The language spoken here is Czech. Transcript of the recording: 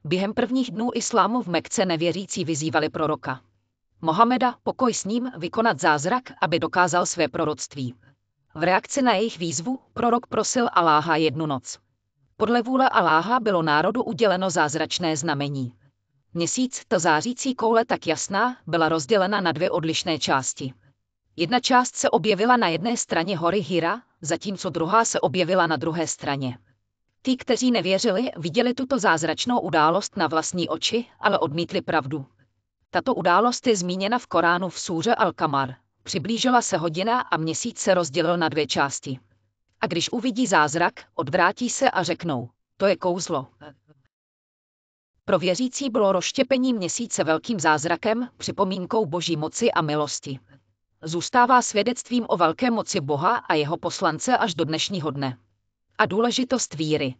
Během prvních dnů islámu v Mekce nevěřící vyzývali proroka Mohameda, pokoj s ním, vykonat zázrak, aby dokázal své proroctví. V reakci na jejich výzvu prorok prosil Aláha jednu noc. Podle vůle Aláha bylo národu uděleno zázračné znamení. Měsíc, ta zářící koule tak jasná, byla rozdělena na dvě odlišné části. Jedna část se objevila na jedné straně hory Hira, zatímco druhá se objevila na druhé straně. Ti, kteří nevěřili, viděli tuto zázračnou událost na vlastní oči, ale odmítli pravdu. Tato událost je zmíněna v Koránu v súře Al-Kamar. Přiblížila se hodina a měsíc se rozdělil na dvě části. A když uvidí zázrak, odvrátí se a řeknou, to je kouzlo. Pro věřící bylo rozštěpení měsíce velkým zázrakem, připomínkou Boží moci a milosti. Zůstává svědectvím o velké moci Boha a jeho poslance až do dnešního dne. A důležitost víry.